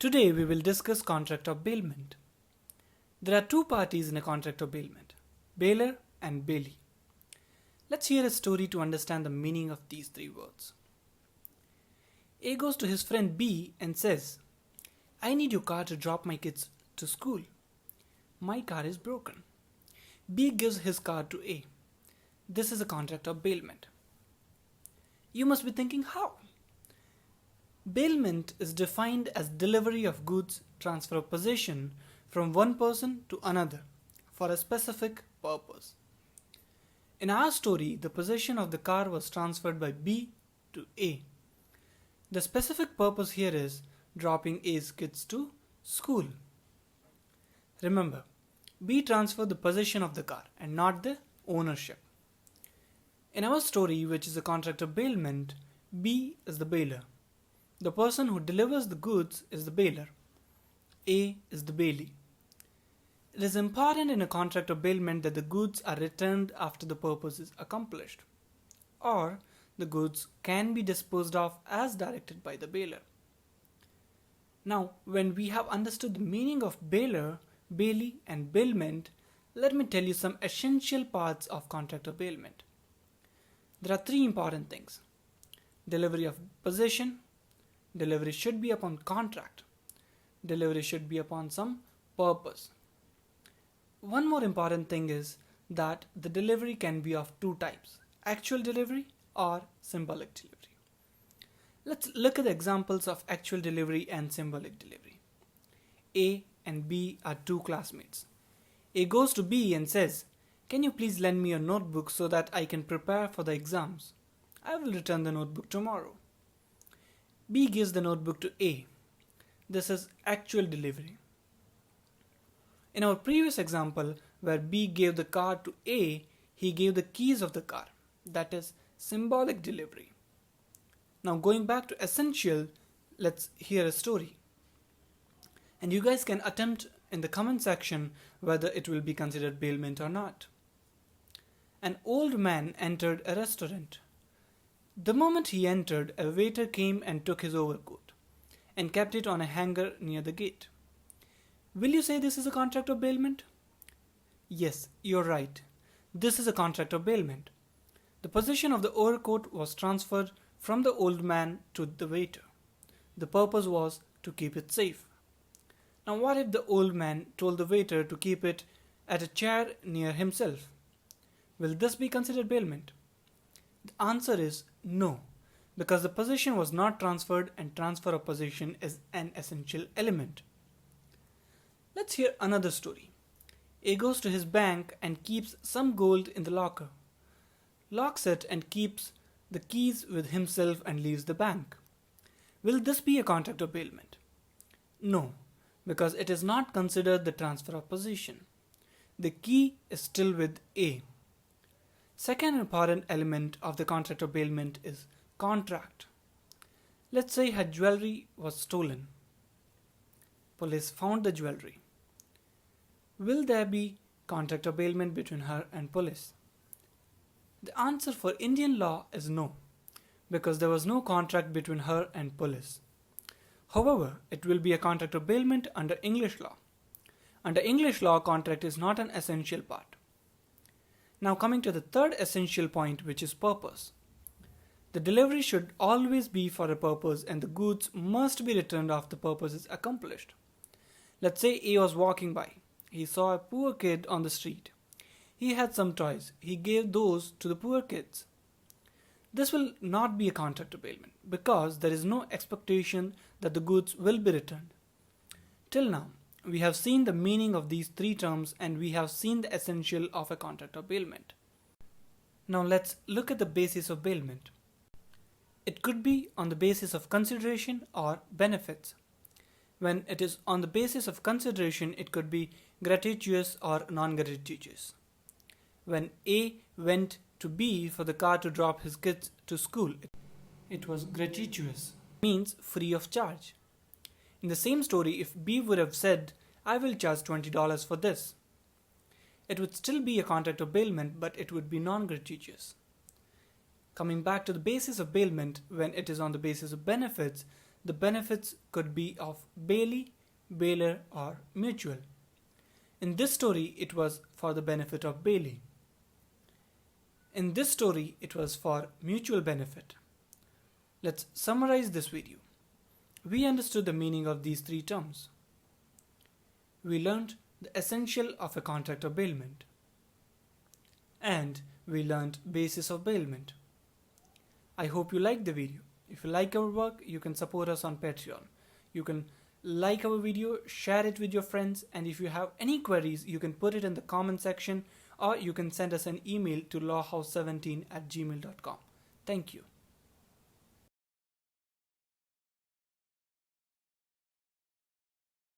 Today we will discuss Contract of Bailment. There are two parties in a Contract of Bailment, Bailor and Bailee. Let's hear a story to understand the meaning of these three words. A goes to his friend B and says, I need your car to drop my kids to school. My car is broken. B gives his car to A. This is a contract of bailment. You must be thinking how? Bailment is defined as delivery of goods, transfer of possession from one person to another for a specific purpose. In our story, the possession of the car was transferred by B to A. The specific purpose here is dropping A's kids to school. Remember, B transferred the possession of the car and not the ownership. In our story, which is a contract of bailment, B is the bailor. The person who delivers the goods is the bailor. A is the bailee. It is important in a contract of bailment that the goods are returned after the purpose is accomplished, or the goods can be disposed of as directed by the bailor. Now, when we have understood the meaning of bailor, bailee and bailment, let me tell you some essential parts of contract of bailment. There are three important things. Delivery of possession. Delivery should be upon contract. Delivery should be upon some purpose. One more important thing is that the delivery can be of two types, actual delivery or symbolic delivery. Let's look at the examples of actual delivery and symbolic delivery. A and B are two classmates. A goes to B and says, can you please lend me your notebook so that I can prepare for the exams? I will return the notebook tomorrow. B gives the notebook to A. This is actual delivery. In our previous example, where B gave the car to A, he gave the keys of the car. That is symbolic delivery. Now going back to essential, let's hear a story. And you guys can attempt in the comment section whether it will be considered bailment or not. An old man entered a restaurant. The moment he entered, a waiter came and took his overcoat and kept it on a hanger near the gate. Will you say this is a contract of bailment? Yes, you're right. This is a contract of bailment. The possession of the overcoat was transferred from the old man to the waiter. The purpose was to keep it safe. Now what if the old man told the waiter to keep it at a chair near himself? Will this be considered bailment? The answer is no, because the possession was not transferred and transfer of possession is an essential element. Let's hear another story. A goes to his bank and keeps some gold in the locker, locks it and keeps the keys with himself and leaves the bank. Will this be a contract of bailment? No, because it is not considered the transfer of possession. The key is still with A. Second important element of the contract of bailment is contract. Let's say her jewelry was stolen. Police found the jewelry. Will there be contract of bailment between her and police? The answer for Indian law is no, because there was no contract between her and police. However, it will be a contract of bailment under English law. Under English law, contract is not an essential part. Now coming to the third essential point, which is purpose. The delivery should always be for a purpose and the goods must be returned after the purpose is accomplished. Let's say A was walking by. He saw a poor kid on the street. He had some toys. He gave those to the poor kids. This will not be a contract of bailment because there is no expectation that the goods will be returned. Till now, we have seen the meaning of these three terms and we have seen the essential of a contract of bailment. Now let's look at the basis of bailment. It could be on the basis of consideration or benefits. When it is on the basis of consideration, it could be gratuitous or non-gratuitous. When A went to B for the car to drop his kids to school, it was gratuitous, means free of charge. In the same story, if B would have said, I will charge $20 for this, it would still be a contract of bailment, but it would be non-gratuitous. Coming back to the basis of bailment, when it is on the basis of benefits, the benefits could be of Bailee, Bailor, or mutual. In this story, it was for the benefit of Bailee. In this story, it was for mutual benefit. Let's summarize this video. We understood the meaning of these three terms. We learned the essential of a contract of bailment. And we learned basis of bailment. I hope you liked the video. If you like our work, you can support us on Patreon. You can like our video, share it with your friends, and if you have any queries, you can put it in the comment section or you can send us an email to lawhouse17@gmail.com. Thank you.